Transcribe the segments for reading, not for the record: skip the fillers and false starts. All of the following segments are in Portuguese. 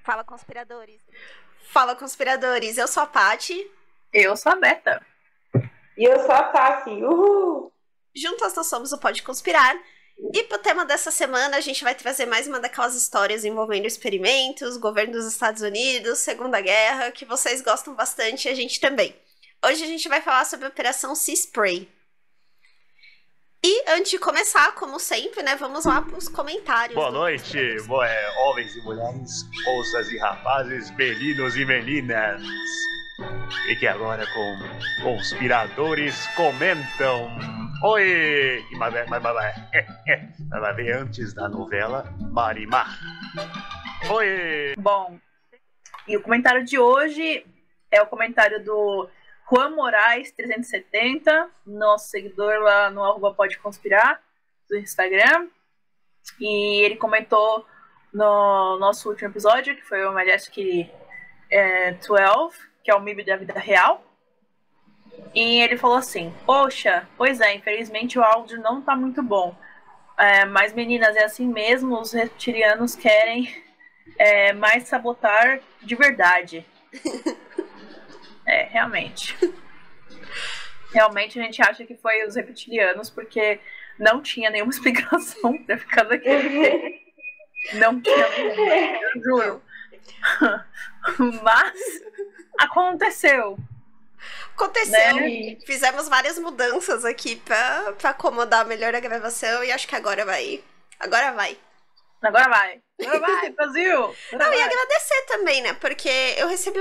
Fala, conspiradores. Fala, conspiradores. Eu sou a Paty. Eu sou a Beta. E eu sou a Tassi. Uhul! Juntas nós somos o Pode Conspirar. E pro tema dessa semana, a gente vai trazer mais uma daquelas histórias envolvendo experimentos, governo dos Estados Unidos, Segunda Guerra, que vocês gostam bastante e a gente também. Hoje a gente vai falar sobre a Operação Sea Spray. E antes de começar, como sempre, né, vamos lá para os comentários. Boa noite, homens e mulheres, moças e rapazes, meninos e meninas. Fique agora com Conspiradores Comentam. Oi! Mas antes da novela, Marimar. Oi! Bom, e o comentário de hoje é o comentário do Juan Moraes 370, nosso seguidor lá no @podeconspirar do Instagram. E ele comentou no nosso último episódio, que foi o Majestic 12, que é o MIB da vida real. E ele falou assim: poxa, pois é, infelizmente o áudio não tá muito bom. Mas meninas, é assim mesmo, os reptilianos querem mais sabotar de verdade. Realmente. Realmente a gente acha que foi os reptilianos, porque não tinha nenhuma explicação pra ficar daquele. Não tinha nenhuma, eu juro. Mas aconteceu. Aconteceu, né? Fizemos várias mudanças aqui pra acomodar melhor a gravação e acho que agora vai. Agora vai, Brasil! Não, e agradecer também, né? Porque eu recebi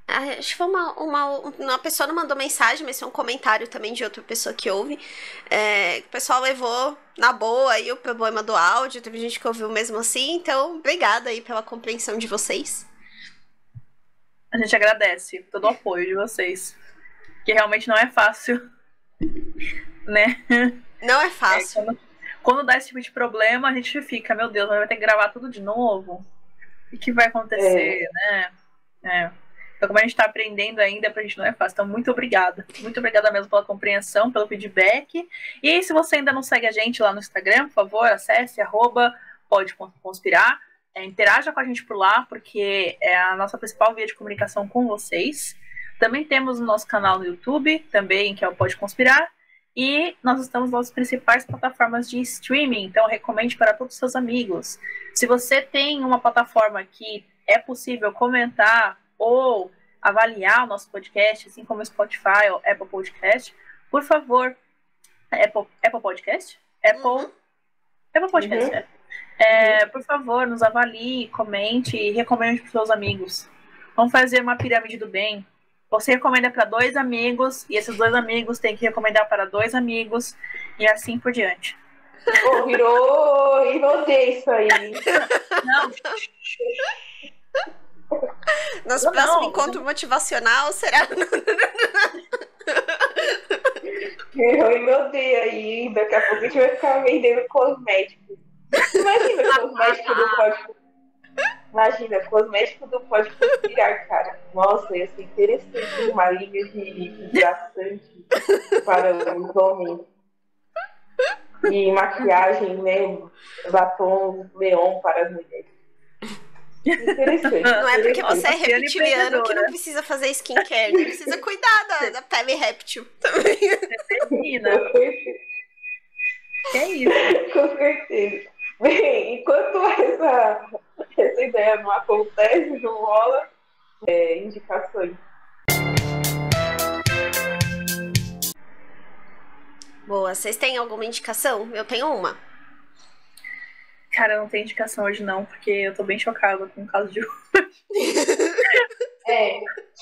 acho que foi uma pessoa não mandou mensagem, mas foi um comentário também de outra pessoa que ouve. O pessoal levou na boa aí o problema do áudio, teve gente que ouviu mesmo assim, então obrigada aí pela compreensão de vocês. A gente agradece todo o apoio de vocês, que realmente não é fácil, né? Não é fácil. Quando dá esse tipo de problema, a gente fica, meu Deus, vai ter que gravar tudo de novo? O que vai acontecer, né? Então, como a gente tá aprendendo ainda, pra gente não é fácil. Então, muito obrigada. Muito obrigada mesmo pela compreensão, pelo feedback. E aí, se você ainda não segue a gente lá no Instagram, por favor, acesse @podeconspirar. Interaja com a gente por lá, porque é a nossa principal via de comunicação com vocês. Também temos o nosso canal no YouTube, também, que é o Pode Conspirar. E nós estamos nas principais plataformas de streaming, então recomende para todos os seus amigos. Se você tem uma plataforma que é possível comentar ou avaliar o nosso podcast, assim como o Spotify ou Apple Podcast, por favor, Apple Podcast? Apple Podcast, por favor, nos avalie, comente e recomende para os seus amigos. Vamos fazer uma pirâmide do bem. Você recomenda para 2 amigos, e esses 2 amigos têm que recomendar para 2 amigos, e assim por diante. Virou isso aí. Não. Nosso próximo encontro motivacional será... Eu odeio aí. Daqui a pouco a gente vai ficar vendendo cosméticos. Imagina cosmético do Pode... Imagina, cosmético do Pode Conspirar, cara. Nossa, ia ser interessante uma linha de hidratante para os homens. E maquiagem, né? Batom neon para as mulheres. Interessante. Não é porque você é reptiliano que não precisa fazer skincare, não precisa cuidar da pele réptil também. Que é isso? Com certeza. Bem, enquanto essa ideia não acontece, não rola, indicações. Boa, vocês têm alguma indicação? Eu tenho uma. Cara, eu não tenho indicação hoje não, porque eu tô bem chocada com o caso de hoje.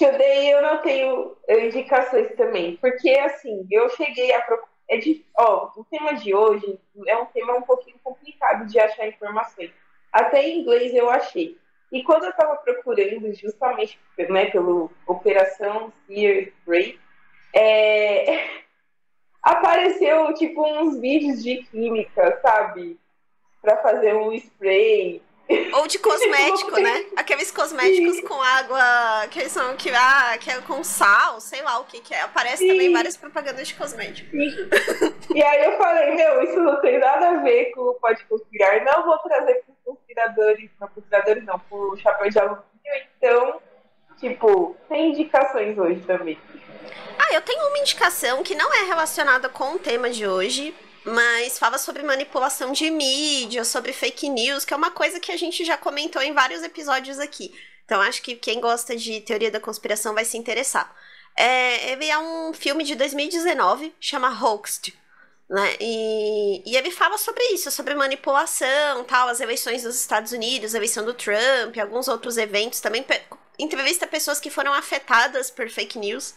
Daí eu não tenho indicações também, porque assim, eu cheguei a procurar. O tema de hoje é um tema um pouquinho complicado de achar informações. Até em inglês eu achei. E quando eu estava procurando, justamente, né, pelo Operação Sea Spray, apareceu tipo uns vídeos de química, sabe? Para fazer um spray. Ou de cosmético, né? Aqueles cosméticos com água, que eles são que é com sal, sei lá o que é. Aparece também várias propagandas de cosmético. E aí eu falei, meu, isso não tem nada a ver com o Pode Conspirar. Não vou trazer pros conspiradores, não, pro Chapéu de Alumínio. Então, tipo, tem indicações hoje também. Eu tenho uma indicação que não é relacionada com o tema de hoje, mas fala sobre manipulação de mídia, sobre fake news, que é uma coisa que a gente já comentou em vários episódios aqui. Então acho que quem gosta de teoria da conspiração vai se interessar. Ele é um filme de 2019, chama Hoaxed, né? E ele fala sobre isso, sobre manipulação, tal, as eleições dos Estados Unidos, a eleição do Trump, alguns outros eventos também. Entrevista pessoas que foram afetadas por fake news,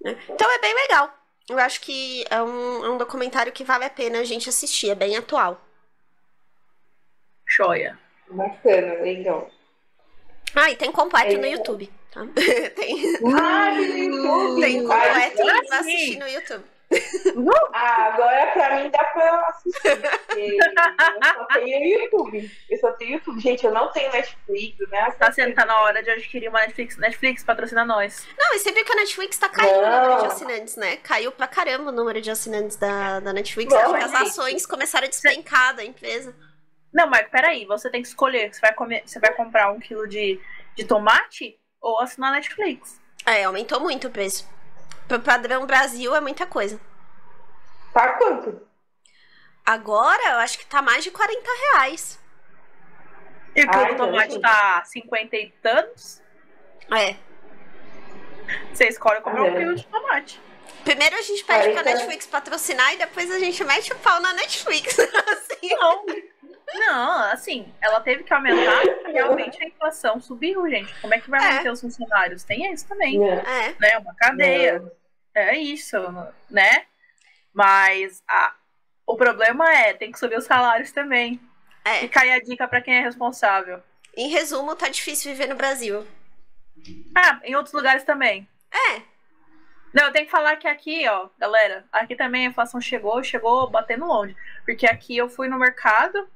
né? Então é bem legal. Eu acho que é um documentário que vale a pena a gente assistir, é bem atual. Joia. Bacana, legal. E tem completo no YouTube. Tá? Tem YouTube! Tem completo pra assistir no YouTube. Agora pra mim dá pra assistir, porque eu só tenho YouTube. Gente, eu não tenho Netflix, né? Tá na hora de adquirir uma Netflix. Netflix patrocina nós. Não, e você viu que a Netflix tá caindo o número de assinantes, né? Caiu pra caramba o número de assinantes da Netflix, porque as ações começaram a despencar da empresa. Não, Marco, peraí, você tem que escolher. Você vai comprar 1 quilo de tomate ou assinar a Netflix? Aumentou muito o preço. Pro padrão Brasil é muita coisa. Tá quanto? Agora eu acho que tá mais de R$40. E o quilo de tomate tá 50 e tantos? Você escolhe comprar 1 quilo de tomate. Primeiro a gente pede pra Netflix patrocinar e depois a gente mete o pau na Netflix. Assim. Não, assim, ela teve que aumentar porque realmente a inflação subiu, gente. Como é que vai manter os funcionários? Tem isso também. Né? Uma cadeia. É isso, né? Mas o problema tem que subir os salários também. E cai a dica pra quem é responsável. Em resumo, tá difícil viver no Brasil. Em outros lugares também. Não, eu tenho que falar que aqui, ó, galera, aqui também a inflação chegou batendo longe. Porque aqui eu fui no mercado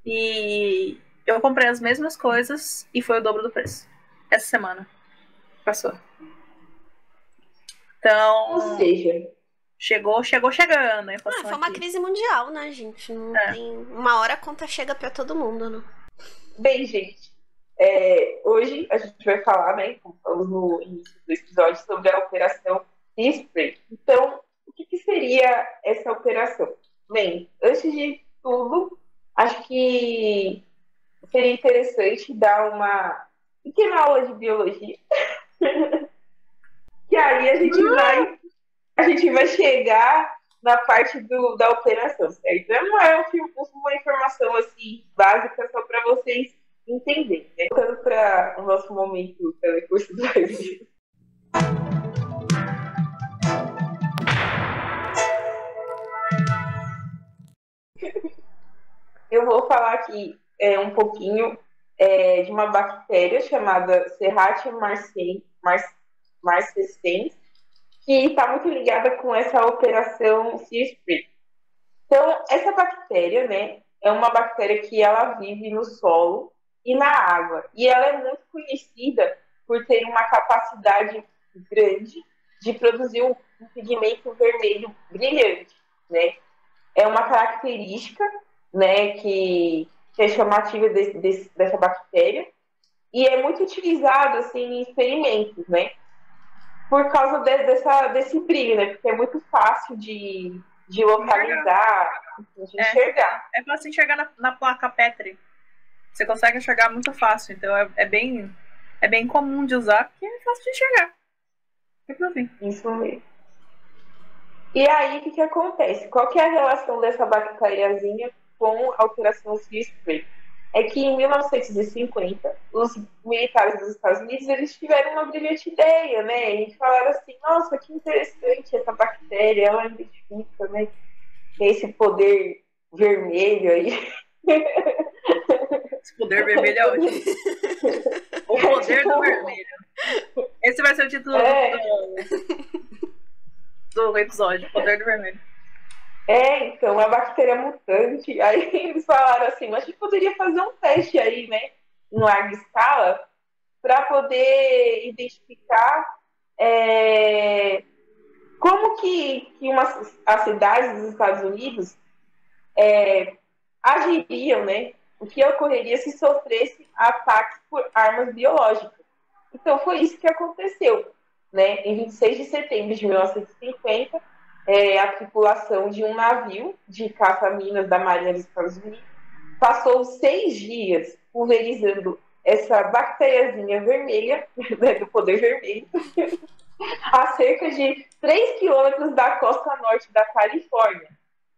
e eu comprei as mesmas coisas e foi o dobro do preço. Essa semana. Passou. Então... Ou seja... Chegando a inflação foi uma crise mundial, né, gente? Não tem... Uma hora a conta chega pra todo mundo, né? Bem, gente, hoje a gente vai falar, né, como falamos no início do episódio, sobre a Operação Sea Spray. Então, o que seria essa operação? Bem, antes de tudo, acho que seria interessante dar uma pequena aula de biologia. E aí a gente vai chegar na parte da operação, certo? Não é uma informação assim básica só para vocês entenderem, né? Voltando para o nosso momento Telecurso do Brasil. Eu vou falar aqui um pouquinho de uma bactéria chamada Serratia marcescens, que está muito ligada com essa operação Sea Spray. Então, essa bactéria, né, é uma bactéria que ela vive no solo e na água. E ela é muito conhecida por ter uma capacidade grande de produzir um pigmento vermelho brilhante, né? É uma característica, né, que é chamativa dessa bactéria e é muito utilizado assim, em experimentos, né? Por causa desse brilho, né? Porque é muito fácil de localizar, de enxergar. É fácil enxergar na placa Petri. Você consegue enxergar muito fácil. Então é bem comum de usar, porque é fácil de enxergar. Isso mesmo. E aí, o que acontece? Qual que é a relação dessa bactériazinha com a Operação Sea Spray? É que em 1950, os militares dos Estados Unidos, eles tiveram uma brilhante ideia, né? E falaram assim, nossa, que interessante essa bactéria, ela identifica, né? Tem esse poder vermelho aí. Esse poder vermelho é ótimo. O poder do vermelho. Esse vai ser o título do episódio, Poder do Vermelho. Então, a bactéria mutante. Aí eles falaram assim, mas a gente poderia fazer um teste aí, né, em larga escala, para poder identificar como que as cidades dos Estados Unidos agiriam, né? O que ocorreria se sofresse ataques por armas biológicas. Então, foi isso que aconteceu, né? Em 26 de setembro de 1950, a tripulação de um navio de caça-minas da Marinha dos Estados Unidos passou 6 dias pulverizando essa bactériazinha vermelha, né, do poder vermelho, a cerca de 3 quilômetros da costa norte da Califórnia.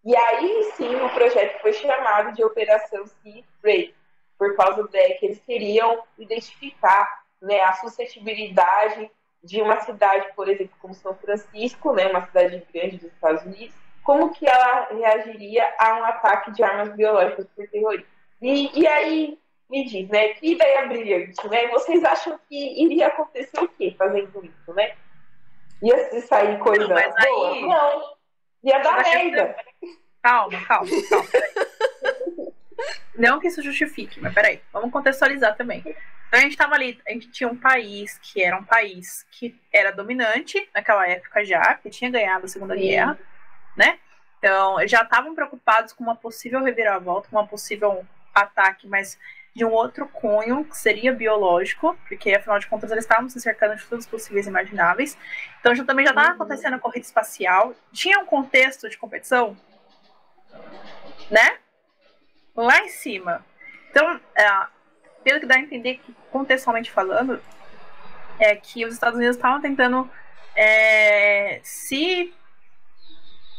E aí, sim, o projeto foi chamado de Operação Sea Break, por causa que eles queriam identificar, né, a suscetibilidade de uma cidade, por exemplo, como São Francisco, né, uma cidade grande dos Estados Unidos, como que ela reagiria a um ataque de armas biológicas por terroristas. E aí, me diz, né, que ideia brilhante, né? Vocês acham que iria acontecer o quê fazendo isso, né? Ia sair coisa boa? Aí... Não. Ia dar merda. Calma, peraí. Não que isso justifique, mas peraí, vamos contextualizar também. Então a gente estava ali, a gente tinha um país que era dominante naquela época já, que tinha ganhado a Segunda Guerra, né? Então já estavam preocupados com uma possível reviravolta, com uma possível ataque, mas de um outro cunho, que seria biológico, porque afinal de contas eles estavam se cercando de todos os possíveis e imagináveis. Então também já estava acontecendo a corrida espacial, tinha um contexto de competição, né? Lá em cima. Então, pelo que dá a entender, contextualmente falando, é que os Estados Unidos estavam tentando se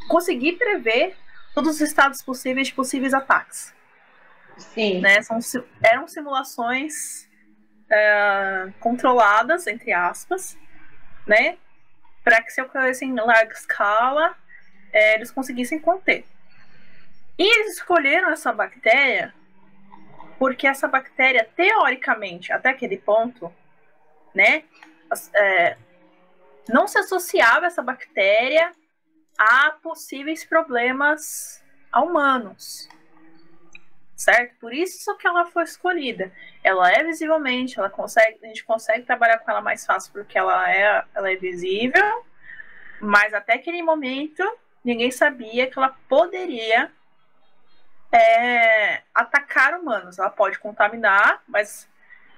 conseguir prever todos os estados possíveis de possíveis ataques. Sim. Né? Eram simulações controladas, entre aspas, né? Para que se ocorressem em larga escala, eles conseguissem conter. E eles escolheram essa bactéria porque essa bactéria, teoricamente, até aquele ponto, né, não se associava essa bactéria a possíveis problemas a humanos, certo? Por isso que ela foi escolhida. Ela é visivelmente, a gente consegue trabalhar com ela mais fácil porque ela é visível, mas até aquele momento ninguém sabia que ela poderia atacar humanos. Ela pode contaminar, mas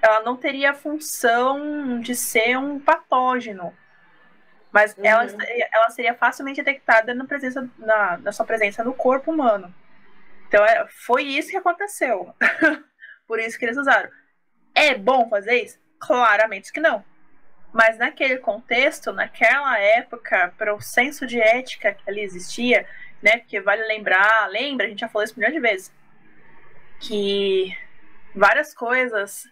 ela não teria a função de ser um patógeno. Mas ela seria facilmente detectada na sua presença no corpo humano. Então foi isso que aconteceu. Por isso que eles usaram. É bom fazer isso? Claramente que não. Mas naquele contexto, naquela época, para o senso de ética que ali existia, né? Porque vale lembra, a gente já falou isso milhões de vezes, que várias coisas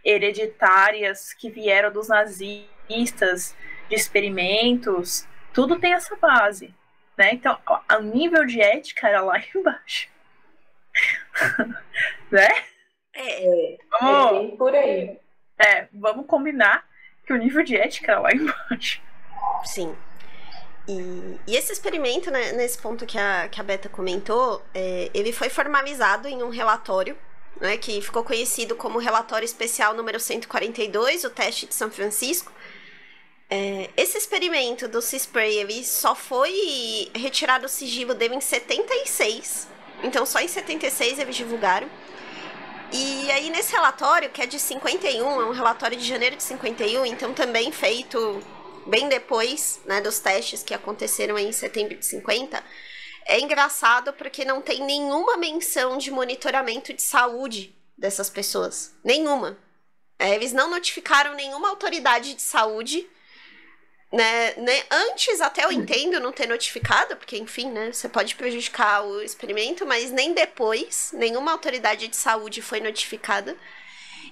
hereditárias que vieram dos nazistas, de experimentos, tudo tem essa base, né? Então, o nível de ética era lá embaixo. Né? Vamos, por aí. Vamos combinar que o nível de ética era lá embaixo. Sim. E esse experimento, né, nesse ponto que a Beta comentou, ele foi formalizado em um relatório, né, que ficou conhecido como Relatório Especial número 142, o teste de São Francisco. Esse experimento do Sea Spray, ele só foi retirado o sigilo dele em 76, então só em 76 eles divulgaram. E aí nesse relatório, que é de 51, é um relatório de janeiro de 51, então também feito bem depois, né, dos testes que aconteceram aí em setembro de 50, é engraçado porque não tem nenhuma menção de monitoramento de saúde dessas pessoas. Nenhuma. Eles não notificaram nenhuma autoridade de saúde, né? Antes até eu entendo não ter notificado, porque enfim, né, você pode prejudicar o experimento, mas nem depois, nenhuma autoridade de saúde foi notificada.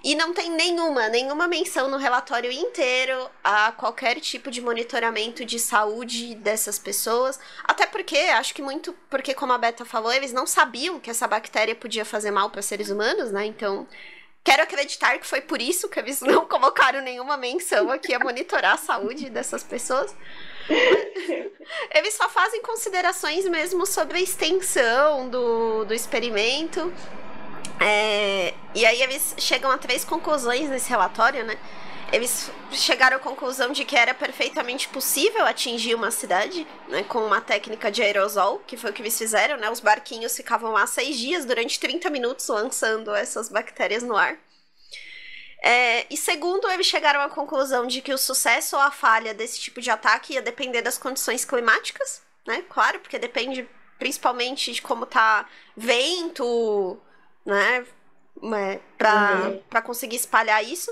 E não tem nenhuma menção no relatório inteiro a qualquer tipo de monitoramento de saúde dessas pessoas. Até porque, acho que muito porque, como a Beta falou, eles não sabiam que essa bactéria podia fazer mal para seres humanos, né? Então, quero acreditar que foi por isso que eles não colocaram nenhuma menção aqui a monitorar a saúde dessas pessoas. Eles só fazem considerações mesmo sobre a extensão do experimento. E aí eles chegam a 3 conclusões nesse relatório, né? Eles chegaram à conclusão de que era perfeitamente possível atingir uma cidade, né, com uma técnica de aerosol, que foi o que eles fizeram, né? Os barquinhos ficavam lá 6 dias, durante 30 minutos, lançando essas bactérias no ar. E segundo, eles chegaram à conclusão de que o sucesso ou a falha desse tipo de ataque ia depender das condições climáticas, né? Claro, porque depende principalmente de como tá vento, né? Pra conseguir espalhar isso.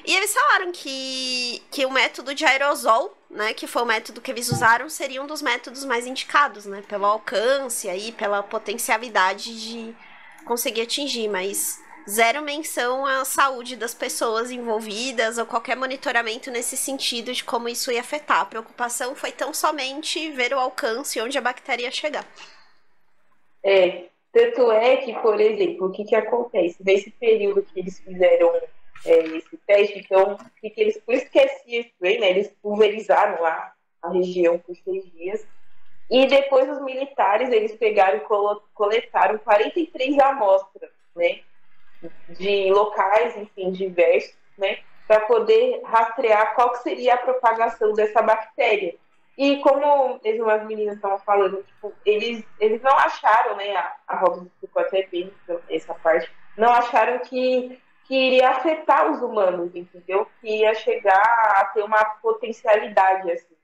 E eles falaram que o método de aerosol, né, que foi o método que eles usaram, seria um dos métodos mais indicados, né, pelo alcance aí, pela potencialidade de conseguir atingir, mas zero menção à saúde das pessoas envolvidas ou qualquer monitoramento nesse sentido de como isso ia afetar. A preocupação foi tão somente ver o alcance onde a bactéria ia chegar. Tanto é que, por exemplo, o que acontece? Nesse período que eles fizeram esse teste, então, por isso que é CSA, né? Eles pulverizaram lá a região por 6 dias. E depois os militares, eles pegaram e coletaram 43 amostras, né? De locais, enfim, diversos, né? Para poder rastrear qual que seria a propagação dessa bactéria. E como mesmo as meninas estavam falando, tipo, eles não acharam, né? A Robson ficou até bem essa parte, não acharam que iria afetar os humanos, entendeu? Que ia chegar a ter uma potencialidade, assim.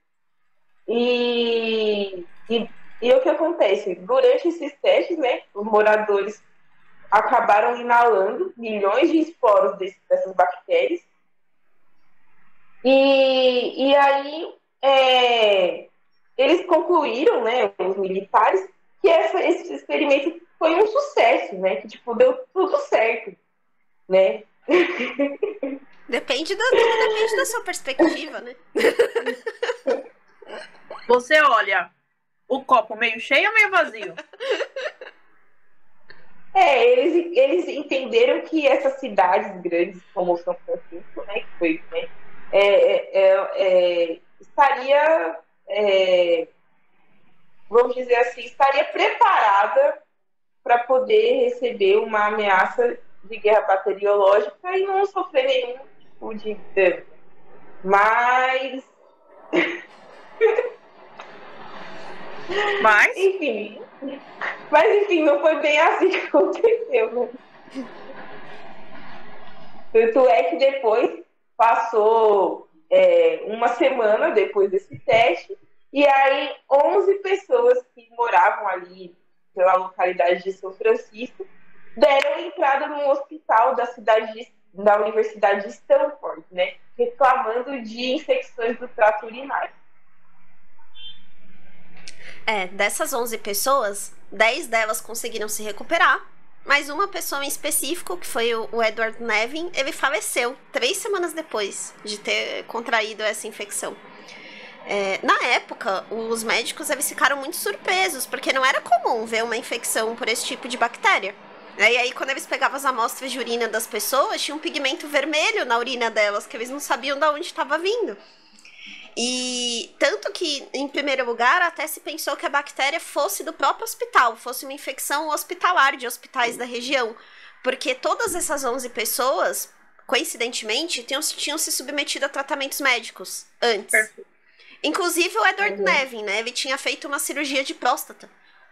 E o que acontece? Durante esses testes, né, os moradores acabaram inalando milhões de esporos dessas bactérias. E aí eles concluíram, né, os militares, que esse experimento foi um sucesso, né? Que, tipo, deu tudo certo. Né? Tudo depende da sua perspectiva, né? Você olha o copo meio cheio ou meio vazio? Eles entenderam que essas cidades grandes como São Francisco, né, que foi, né, estaria, vamos dizer assim, estaria preparada para poder receber uma ameaça de guerra bacteriológica e não sofrer nenhum tipo de dano. Mas enfim, não foi bem assim que aconteceu, né? Tanto é que depois passou uma semana depois desse teste, e aí 11 pessoas que moravam ali pela localidade de São Francisco deram entrada num hospital da Universidade de Stanford, né, reclamando de infecções do trato urinário. Dessas 11 pessoas, 10 delas conseguiram se recuperar, mas uma pessoa em específico, que foi o Edward Nevin, ele faleceu 3 semanas depois de ter contraído essa infecção. Na época, os médicos eles ficaram muito surpresos, porque não era comum ver uma infecção por esse tipo de bactéria. E aí, quando eles pegavam as amostras de urina das pessoas, tinha um pigmento vermelho na urina delas, que eles não sabiam de onde estava vindo. E tanto que, em primeiro lugar, até se pensou que a bactéria fosse do próprio hospital, fosse uma infecção hospitalar de hospitais da região. Porque todas essas 11 pessoas, coincidentemente, tinham se submetido a tratamentos médicos antes. Perfeito. Inclusive o Edward Nevin, né? Ele tinha feito uma cirurgia de próstata.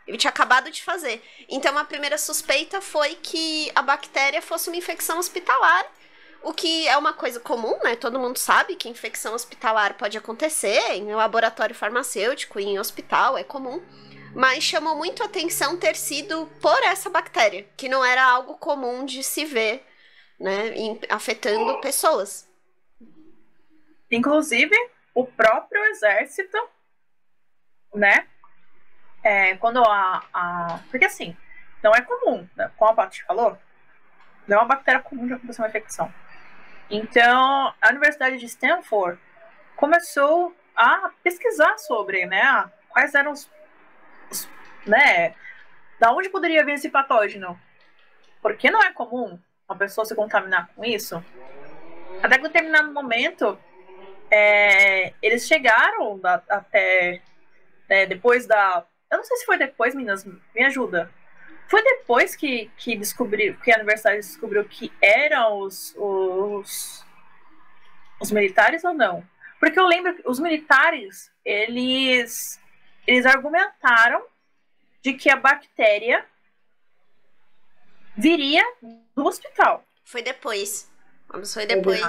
Ele tinha acabado de fazer. Então, a primeira suspeita foi que a bactéria fosse uma infecção hospitalar, o que é uma coisa comum, né? Todo mundo sabe que infecção hospitalar pode acontecer em laboratório farmacêutico, em hospital, é comum. Mas chamou muito a atenção ter sido por essa bactéria, que não era algo comum de se ver, né? Afetando pessoas. Inclusive, o próprio exército, né? Quando porque assim, não é comum, né? Como a Paty falou, não é uma bactéria comum de acontecer uma infecção. Então, a Universidade de Stanford começou a pesquisar sobre, né, quais eram né, da onde poderia vir esse patógeno. Porque não é comum uma pessoa se contaminar com isso. Até que em determinado momento, eles chegaram até depois da... Eu não sei se foi depois, meninas, me ajuda. Foi depois que a universidade descobriu que eram os militares ou não? Porque eu lembro que os militares, eles argumentaram de que a bactéria viria do hospital. Foi depois. Foi depois.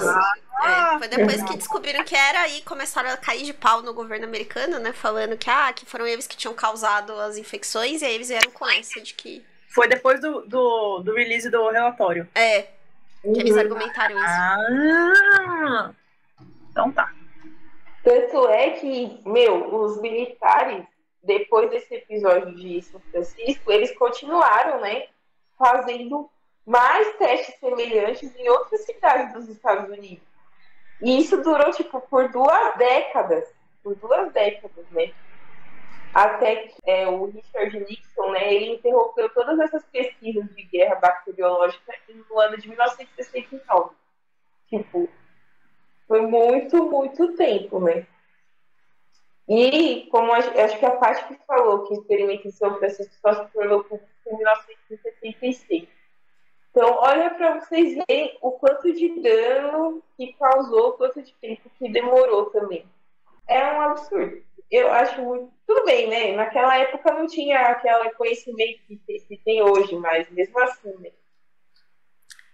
Foi depois que descobriram que era e começaram a cair de pau no governo americano, né? Falando que foram eles que tinham causado as infecções, e aí eles vieram com essa de que... Foi depois do release do relatório. Que eles argumentaram isso. Então tá. Tanto é que, os militares, depois desse episódio de São Francisco, eles continuaram, né, fazendo mais testes semelhantes em outras cidades dos Estados Unidos. E isso durou, por 2 décadas. Por 2 décadas, né? Até que o Richard Nixon, né, ele interrompeu todas essas pesquisas de guerra bacteriológica no ano de 1969. Foi muito, muito tempo, né? E, como acho que a parte que falou que o experimento em São Francisco só se tornou público em 1976. Então, olha para vocês verem o quanto de dano que causou, o quanto de tempo que demorou também. É um absurdo. Eu acho muito... Tudo bem, né? Naquela época não tinha aquele conhecimento que tem hoje, mas mesmo assim, né?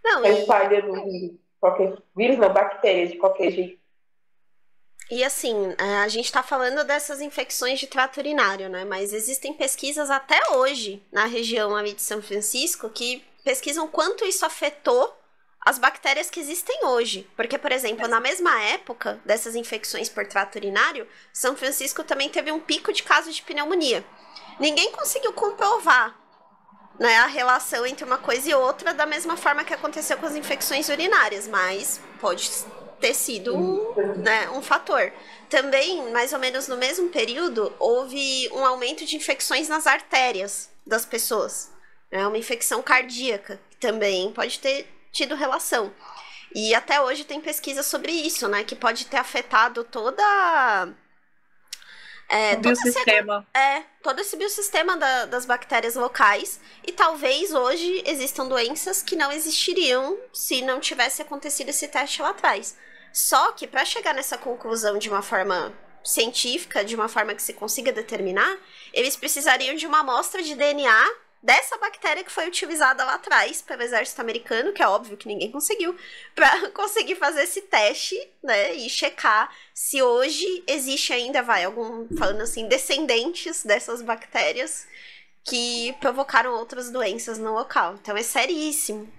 Não, a espalha de qualquer vírus, não, bactéria, de qualquer jeito. E assim, a gente tá falando dessas infecções de trato urinário, né? Mas existem pesquisas até hoje na região ali de São Francisco que pesquisam quanto isso afetou as bactérias que existem hoje. Porque, por exemplo, na mesma época dessas infecções por trato urinário, São Francisco também teve um pico de casos de pneumonia. Ninguém conseguiu comprovar, né, a relação entre uma coisa e outra da mesma forma que aconteceu com as infecções urinárias, mas pode ter sido um fator. Também, mais ou menos no mesmo período, houve um aumento de infecções nas artérias das pessoas. Uma infecção cardíaca, que também pode ter tido relação. E até hoje tem pesquisa sobre isso, né? Que pode ter afetado todo esse biossistema das bactérias locais. E talvez hoje existam doenças que não existiriam se não tivesse acontecido esse teste lá atrás. Só que para chegar nessa conclusão de uma forma científica, de uma forma que se consiga determinar, eles precisariam de uma amostra de DNA dessa bactéria que foi utilizada lá atrás pelo exército americano, que é óbvio que ninguém conseguiu, para conseguir fazer esse teste, né, e checar se hoje existe ainda, falando assim, descendentes dessas bactérias que provocaram outras doenças no local. Então é seríssimo.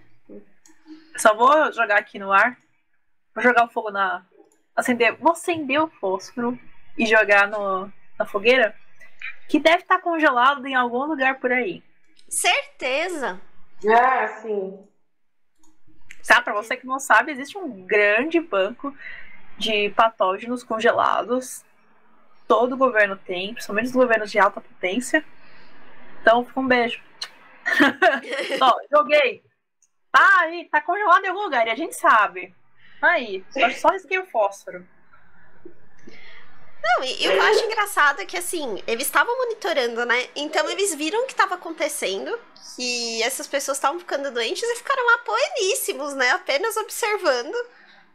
Só vou jogar aqui no ar, vou jogar o fogo vou acender o fósforo e jogar na fogueira, que deve estar congelado em algum lugar por aí. Certeza! Sim. Tá, pra você que não sabe, existe um grande banco de patógenos congelados. Todo governo tem, principalmente os governos de alta potência. Então, fica um beijo. Joguei. Tá aí, tá congelado em algum lugar, e a gente sabe. Aí, só risquei o fósforo. Não, e eu acho engraçado que, assim, eles estavam monitorando, né? Então, eles viram o que estava acontecendo, que essas pessoas estavam ficando doentes e ficaram lá poeníssimos, né? Apenas observando.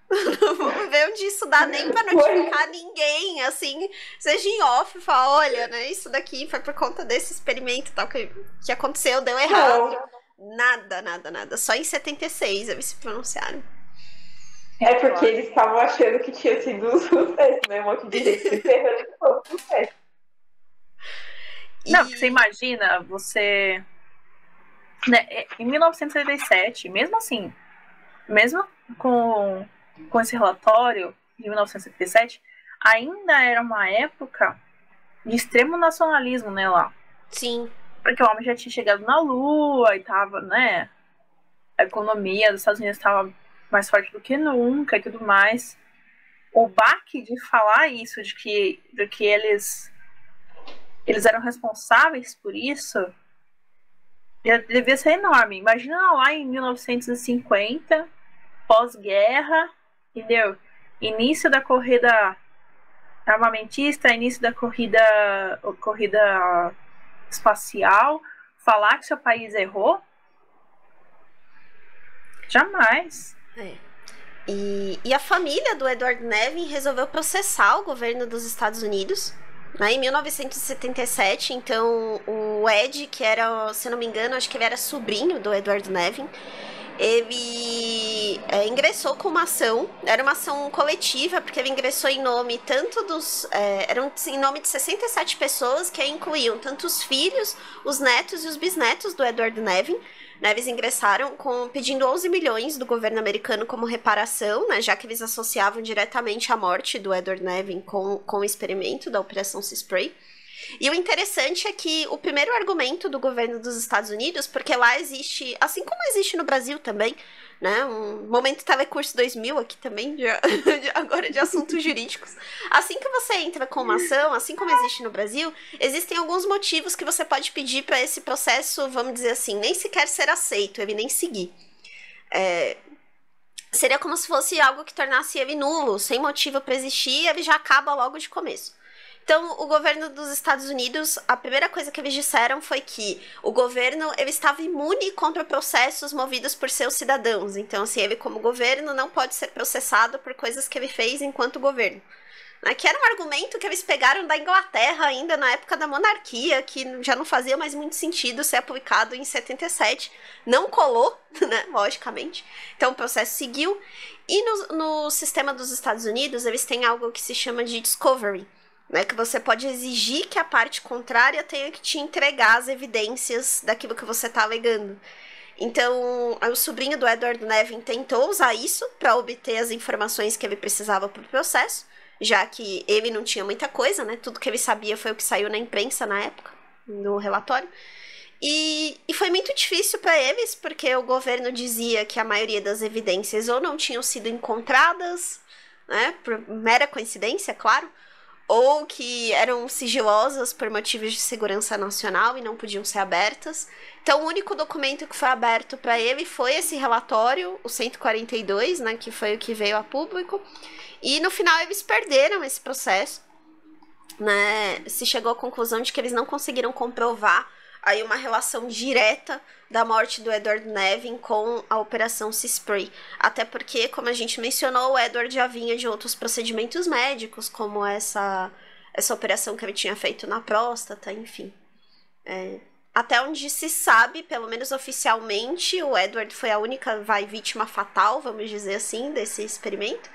Não vamos ver onde isso dá nem pra notificar ninguém, assim, seja em off, falar, olha, né? Isso daqui foi por conta desse experimento tal que aconteceu, deu errado. Nada. Só em 76 eles se pronunciaram. É porque eles estavam achando que tinha sido um sucesso, né? Um monte de gente se ferrando e foi um sucesso. Não, você imagina, você... Né, em 1977, mesmo assim, mesmo com esse relatório de 1977, ainda era uma época de extremo nacionalismo, né, lá. Sim. Porque o homem já tinha chegado na Lua e tava, né, a economia dos Estados Unidos estava mais forte do que nunca e tudo mais. O baque de falar isso, de que eles eram responsáveis por isso, já devia ser enorme. Imagina lá em 1950, pós-guerra, entendeu? início da corrida armamentista, início da corrida espacial, falar que seu país errou? Jamais. E a família do Edward Nevin resolveu processar o governo dos Estados Unidos, né, em 1977. Então o Ed, que era, se não me engano, acho que ele era sobrinho do Edward Nevin, ele ingressou com uma ação, era uma ação coletiva, porque ele ingressou em nome tanto dos, eram em nome de 67 pessoas, que incluíam tanto os filhos, os netos e os bisnetos do Edward Nevin. Eles ingressaram pedindo 11 milhões do governo americano como reparação, né, já que eles associavam diretamente a morte do Edward Nevin com o experimento da Operação Sea Spray. E o interessante é que o primeiro argumento do governo dos Estados Unidos, porque lá existe, assim como existe no Brasil também, né, um momento Telecurso 2000 aqui também, agora de assuntos jurídicos. Assim que você entra com uma ação, assim como existe no Brasil, existem alguns motivos que você pode pedir para esse processo, vamos dizer assim, nem sequer ser aceito, ele nem seguir. Seria como se fosse algo que tornasse ele nulo, sem motivo para existir, ele já acaba logo de começo. Então, o governo dos Estados Unidos, a primeira coisa que eles disseram foi que o governo ele estava imune contra processos movidos por seus cidadãos. Então, assim, ele como governo não pode ser processado por coisas que ele fez enquanto governo. Que era um argumento que eles pegaram da Inglaterra ainda na época da monarquia, que já não fazia mais muito sentido ser aplicado em 77. Não colou, né, logicamente. Então, o processo seguiu. E no sistema dos Estados Unidos, eles têm algo que se chama de discovery, né, que você pode exigir que a parte contrária tenha que te entregar as evidências daquilo que você está alegando. Então, o sobrinho do Edward Nevin tentou usar isso para obter as informações que ele precisava para o processo, já que ele não tinha muita coisa, né? Tudo que ele sabia foi o que saiu na imprensa na época, no relatório. E foi muito difícil para eles, porque o governo dizia que a maioria das evidências ou não tinham sido encontradas, né, por mera coincidência, claro, ou que eram sigilosas por motivos de segurança nacional e não podiam ser abertas. Então, o único documento que foi aberto para ele foi esse relatório, o 142, né, que foi o que veio a público. E, no final, eles perderam esse processo, né? Se chegou à conclusão de que eles não conseguiram comprovar aí uma relação direta da morte do Edward Nevin com a Operação Sea Spray. Até porque, como a gente mencionou, o Edward já vinha de outros procedimentos médicos, como essa operação que ele tinha feito na próstata, enfim. Até onde se sabe, pelo menos oficialmente, o Edward foi a única vítima fatal, vamos dizer assim, desse experimento.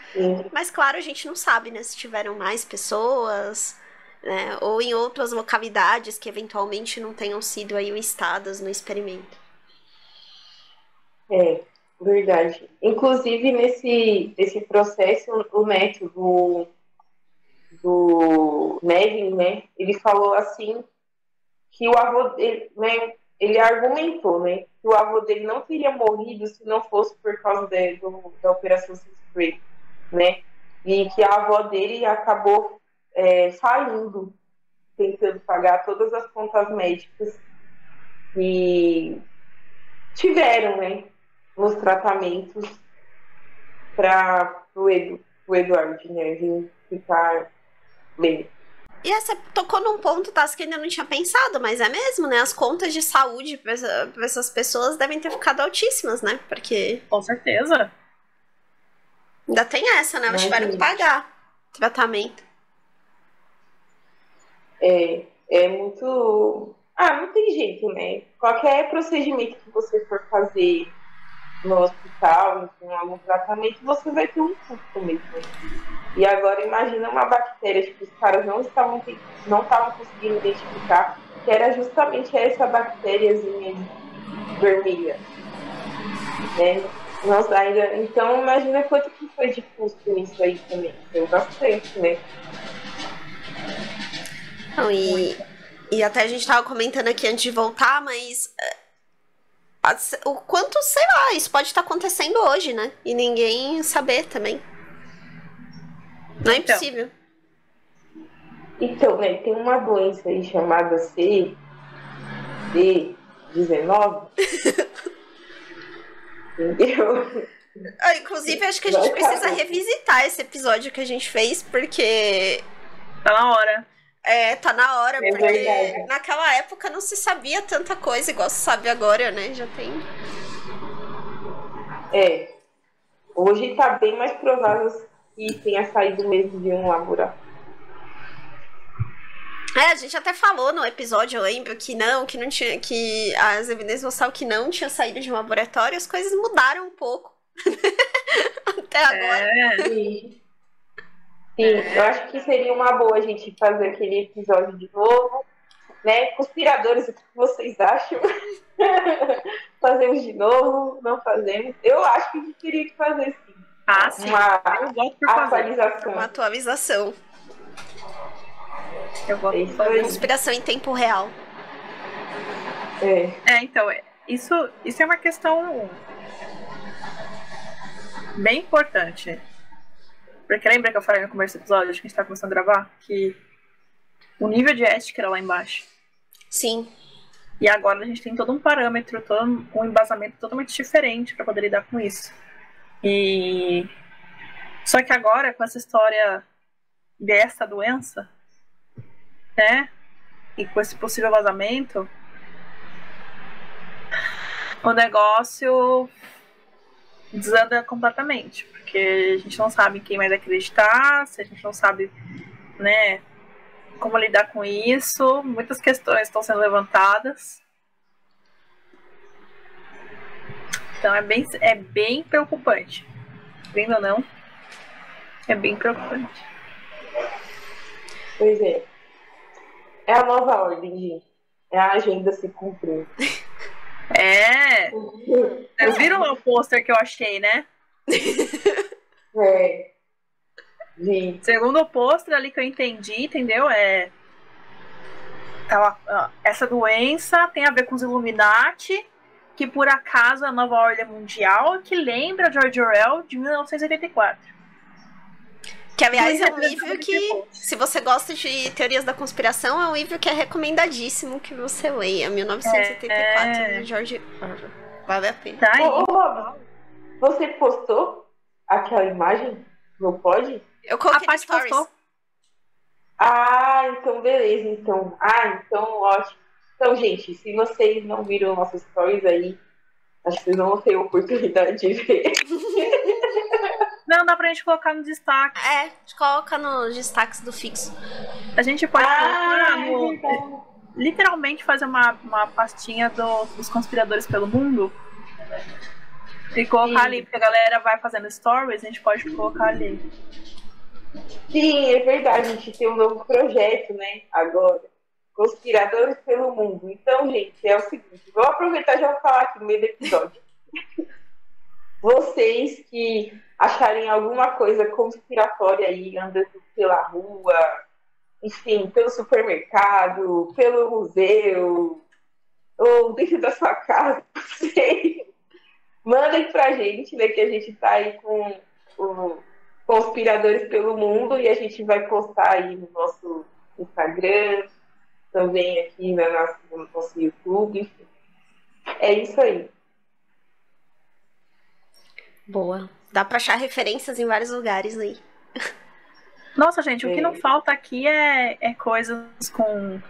Mas, claro, a gente não sabe, né, se tiveram mais pessoas, né, ou em outras localidades que eventualmente não tenham sido aí listadas no experimento. Verdade. Inclusive, nesse processo, o neto do Nevin, né, ele falou assim que o avô dele, né, ele argumentou, né, que o avô dele não teria morrido se não fosse por causa da Operação Sea Spray, né, e que a avó dele acabou falindo, tentando pagar todas as contas médicas que tiveram, né, nos tratamentos para o Edward, né, ficar bem. E você tocou num ponto, Tassi, que eu ainda não tinha pensado, mas é mesmo, né? As contas de saúde para essas pessoas devem ter ficado altíssimas, né? Porque... Com certeza. Ainda tem essa, né? Elas tiveram que pagar tratamento. É muito... não tem jeito, né? Qualquer procedimento que você for fazer no hospital, em algum tratamento, você vai ter um custo mesmo. E agora imagina uma bactéria que os caras não estavam conseguindo identificar, que era justamente essa bactériazinha vermelha. Né? Nossa, então imagina quanto que foi de custo nisso aí também. Foi bastante, né? Não, e até a gente estava comentando aqui antes de voltar, mas o quanto, sei lá, isso pode estar acontecendo hoje, né? E ninguém saber também. Não é impossível. Então, né, tem uma doença aí chamada CD19, entendeu? Inclusive, acho que a gente precisa revisitar esse episódio que a gente fez, porque... Tá na hora. Tá na hora, porque verdade. naquela época não se sabia tanta coisa igual se sabe agora, né? Já tem... Hoje tá bem mais provável que tenha saído mesmo de um laboratório. A gente até falou no episódio, eu lembro, que não tinha, que as evidências mostravam que não tinha saído de um laboratório, as coisas mudaram um pouco. Até agora. Sim, eu acho que seria uma boa a gente fazer aquele episódio de novo, né? Conspiradores, o que vocês acham? Fazemos de novo? Não fazemos? Eu acho que a gente teria que fazer sim. Sim. Uma Eu voto por fazer. atualização. Uma atualização. Eu voto por fazer. Conspiração em tempo real. Então, isso é uma questão bem importante. Porque lembra que eu falei no começo do episódio, acho que a gente tá começando a gravar, que o nível de ética era lá embaixo. Sim. E agora a gente tem todo um parâmetro, todo um embasamento totalmente diferente para poder lidar com isso. Só que agora, com essa história dessa doença, né, e com esse possível vazamento, o negócio desanda completamente, porque a gente não sabe quem mais acreditar, se a gente não sabe, né, como lidar com isso, muitas questões estão sendo levantadas. Então é bem preocupante. Vendo ou não, é bem preocupante. Pois é. É a nova ordem, gente. É a agenda se cumprindo. Vocês viram o pôster que eu achei, né? Gente. Segundo o pôster ali que eu entendi, entendeu? Essa doença tem a ver com os Illuminati, que por acaso é a nova ordem mundial, que lembra George Orwell de 1984. Que, aliás, é um livro que, se você gosta de teorias da conspiração, é um livro que é recomendadíssimo que você leia. 1984, de George Orwell. Vale a pena. Tá aí. Rob, você postou aquela imagem no pod? Eu coloquei no stories. Postou. Então beleza, então. Então ótimo. Então, gente, se vocês não viram nossos stories aí, acho que vocês não vão ter oportunidade de ver. Não, dá pra gente colocar no destaque. A gente coloca nos destaques do fixo. A gente pode colocar literalmente fazer uma pastinha dos conspiradores pelo mundo e colocar ali, porque a galera vai fazendo stories, a gente pode colocar ali. Sim, é verdade, a gente tem um novo projeto, né, agora. Conspiradores pelo mundo. Então, gente, é o seguinte, vou aproveitar e já vou falar aqui no meio do episódio. Vocês que acharem alguma coisa conspiratória aí, andando pela rua, enfim, pelo supermercado, pelo museu, ou dentro da sua casa, não sei, mandem pra gente, né, que a gente tá aí com o Conspiradores pelo Mundo e a gente vai postar aí no nosso Instagram, também aqui no nosso YouTube, enfim. É isso aí. Boa. Dá pra achar referências em vários lugares aí. Nossa, gente, o que não falta aqui é coisas com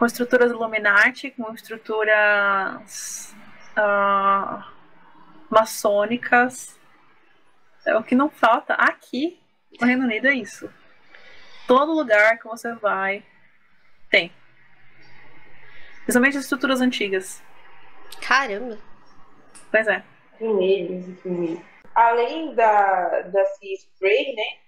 estruturas Illuminati, com estruturas maçônicas. O que não falta aqui no Reino Unido é isso. Todo lugar que você vai tem. Principalmente as estruturas antigas. Caramba. Pois é. Primeiros. Além da Sea Spray, né?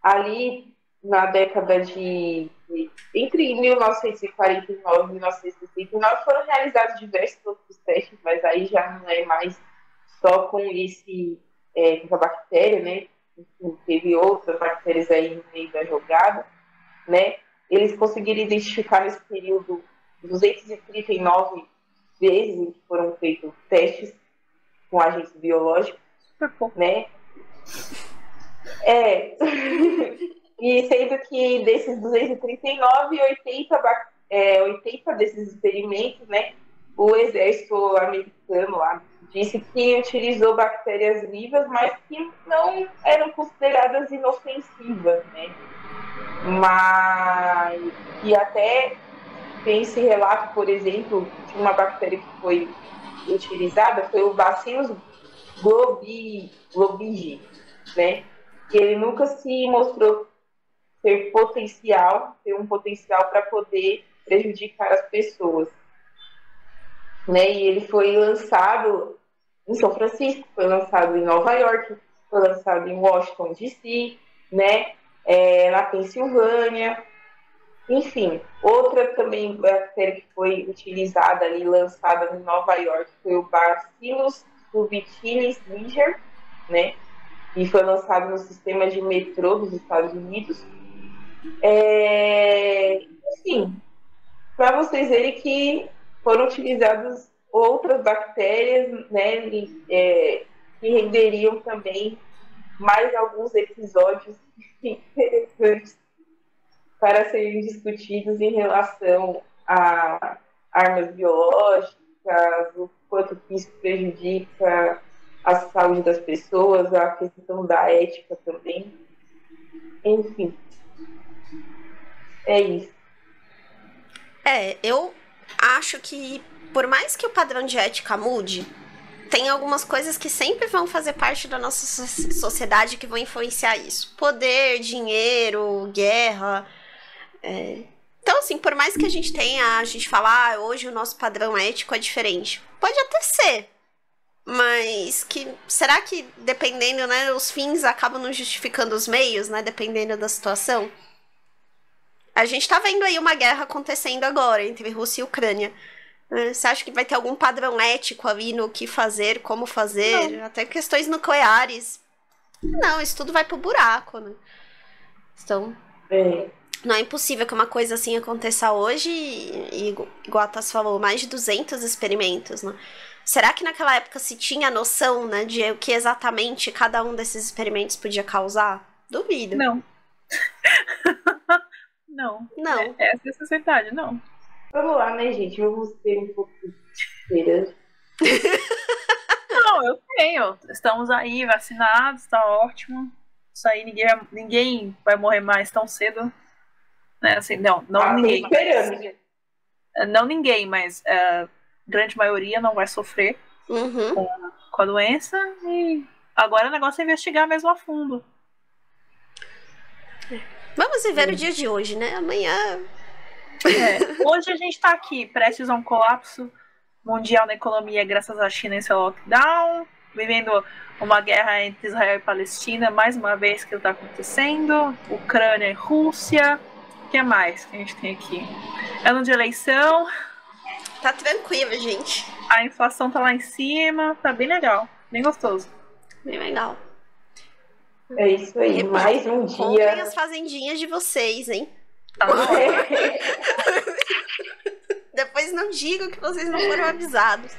Ali na década entre 1949 e 1969 foram realizados diversos outros testes, mas aí já não é mais só com essa bactéria, né? Teve outras bactérias aí no meio da jogada, né? Eles conseguiram identificar nesse período 239 vezes em que foram feitos testes com agentes biológicos, né? E sendo que desses 239, 80 desses experimentos, né, o exército americano lá disse que utilizou bactérias vivas, mas que não eram consideradas inofensivas, né? Mas, e até tem esse relato, por exemplo, de uma bactéria que foi utilizada, foi o Bacillus globigi, né? Que ele nunca se mostrou ter um potencial para poder prejudicar as pessoas, né? E ele foi lançado em São Francisco, foi lançado em Nova York, foi lançado em Washington D.C., né? Na Pensilvânia, enfim. Outra também bactéria que foi utilizada ali, lançada em Nova York, foi o Bacillus subtilis niger, né? E foi lançado no sistema de metrô dos Estados Unidos. Enfim, para vocês verem que foram utilizadas outras bactérias, né, que renderiam também mais alguns episódios interessantes para serem discutidos em relação a armas biológicas, o quanto que isso prejudica a saúde das pessoas, a questão da ética também. Enfim, é isso. Eu acho que, por mais que o padrão de ética mude, tem algumas coisas que sempre vão fazer parte da nossa sociedade que vão influenciar isso. Poder, dinheiro, guerra. Então, assim, por mais que a gente fala, hoje o nosso padrão ético é diferente. Pode até ser. Mas será que, dependendo, né, os fins acabam não justificando os meios, né, dependendo da situação? A gente tá vendo aí uma guerra acontecendo agora entre Rússia e Ucrânia. Você acha que vai ter algum padrão ético ali no que fazer, como fazer? Não. Até questões nucleares. Não, isso tudo vai pro buraco, né? Então, não é impossível que uma coisa assim aconteça hoje e igual a Tassi falou, mais de 200 experimentos, né? Será que naquela época se tinha noção, né, de o que exatamente cada um desses experimentos podia causar? Duvido. Não. Não. Essa é a verdade, não. Vamos lá, né, gente? Vamos ter um pouco de esperança. Não, eu tenho. Estamos aí vacinados, tá ótimo. Isso aí, ninguém vai morrer mais tão cedo. Né? Assim, não ninguém. Esperando, gente. Não ninguém, mas a grande maioria não vai sofrer com a doença. E agora o negócio é investigar mesmo a fundo. Vamos viver o dia de hoje, né? Amanhã. Hoje a gente tá aqui, prestes a um colapso mundial na economia graças à China em seu lockdown, vivendo uma guerra entre Israel e Palestina, mais uma vez que está acontecendo, Ucrânia e Rússia. O que mais que a gente tem aqui? Ano de eleição. Tá tranquilo, gente. A inflação tá lá em cima, tá bem legal, bem gostoso. Bem legal. É isso aí, mais um dia. Comprem as fazendinhas de vocês, hein? Depois não digam que vocês não foram avisados.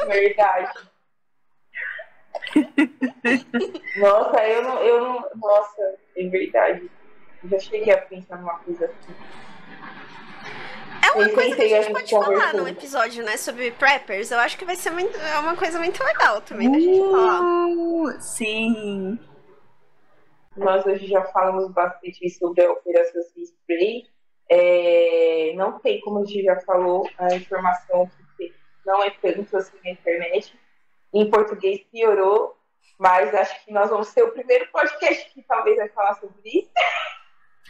Verdade. Nossa, eu não. Nossa, é verdade. Eu já cheguei a pensar numa coisa assim. É uma coisa que a gente pode falar num episódio, né, sobre preppers. Eu acho que vai ser uma coisa muito legal também da gente falar. Sim. Nós hoje já falamos bastante sobre a Operação Spray. Não tem, como a gente já falou, a informação que não é tanto assim na internet. Em português piorou, mas acho que nós vamos ser o primeiro podcast que talvez vai falar sobre isso.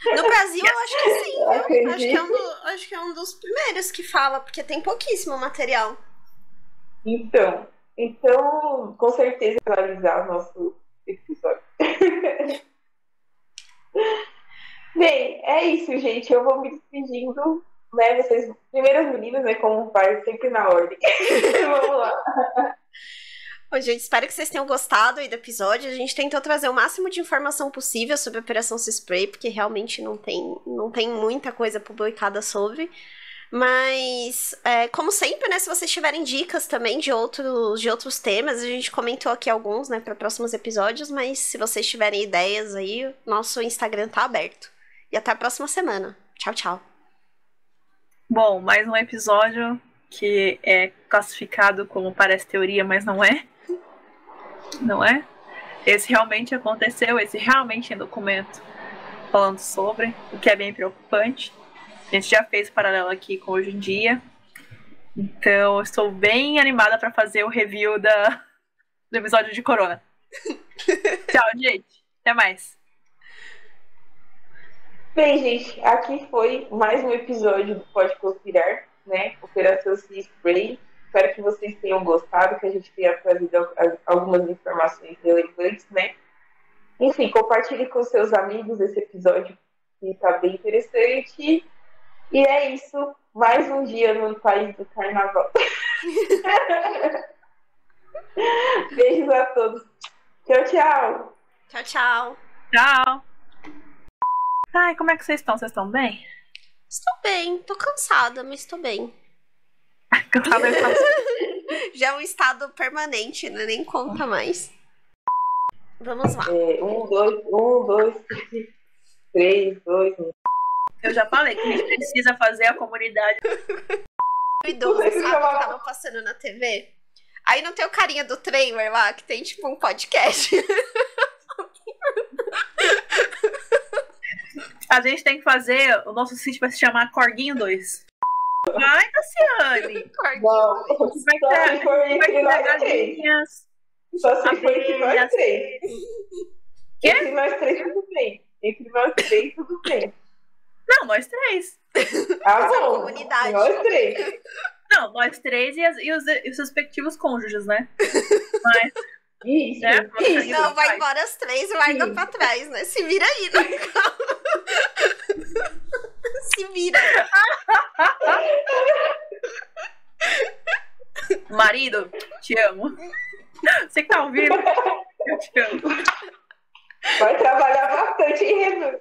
No Brasil, eu acho que sim, viu? Acho que é um dos primeiros que fala, porque tem pouquíssimo material. Então com certeza finalizar o nosso episódio. Bem, é isso, gente. Eu vou me despedindo, né? Vocês, primeiras meninas, né? Como vai, sempre na ordem. Vamos lá. Bom, gente, espero que vocês tenham gostado aí do episódio. A gente tentou trazer o máximo de informação possível sobre a Operação Spray, porque realmente não tem muita coisa publicada sobre. Mas, como sempre, né, se vocês tiverem dicas também de outros temas, a gente comentou aqui alguns, né, para próximos episódios, mas se vocês tiverem ideias aí, nosso Instagram tá aberto. E até a próxima semana. Tchau, tchau. Bom, mais um episódio que é classificado como parece teoria, mas não é. Não é? Esse realmente aconteceu, esse realmente tem documento falando sobre, o que é bem preocupante. A gente já fez paralelo aqui com hoje em dia. Então, estou bem animada para fazer o review do episódio de Corona. Tchau, gente. Até mais. Bem, gente, aqui foi mais um episódio do Pode Conspirar, né? Operação Sea Spray. Espero que vocês tenham gostado, que a gente tenha trazido algumas informações relevantes, né? Enfim, compartilhe com seus amigos esse episódio, que está bem interessante. E é isso. Mais um dia no país do carnaval. Beijos a todos. Tchau, tchau. Tchau, tchau. Tchau. Ai, como é que vocês estão? Vocês estão bem? Estou bem. Tô cansada, mas estou bem. Cansada. Já é um estado permanente, né? Nem conta mais. Vamos lá. 1, 2, 3, 2, 1. Eu já falei que a gente precisa fazer a comunidade. Idoso, sabe, que tava passando na TV? Aí não tem o carinha do trailer lá, que tem tipo um podcast. A gente tem que fazer, o nosso sítio vai se chamar Corguinho 2. Vai, Tassiane! Não, Vai ter galinhas. Só se for entre nós três. Quê? Entre nós três, tudo bem. Entre nós três, tudo bem. Não, nós três. Ah, Essa bom. comunidade. Nós três. Não, nós três e os respectivos cônjuges, né? Mas, Isso. né? Isso. Não, vai embora as três e larga pra trás, né? Se vira aí, né? Se vira. Marido, te amo. Você que tá ouvindo? Eu te amo. Vai trabalhar bastante, hein, Renan?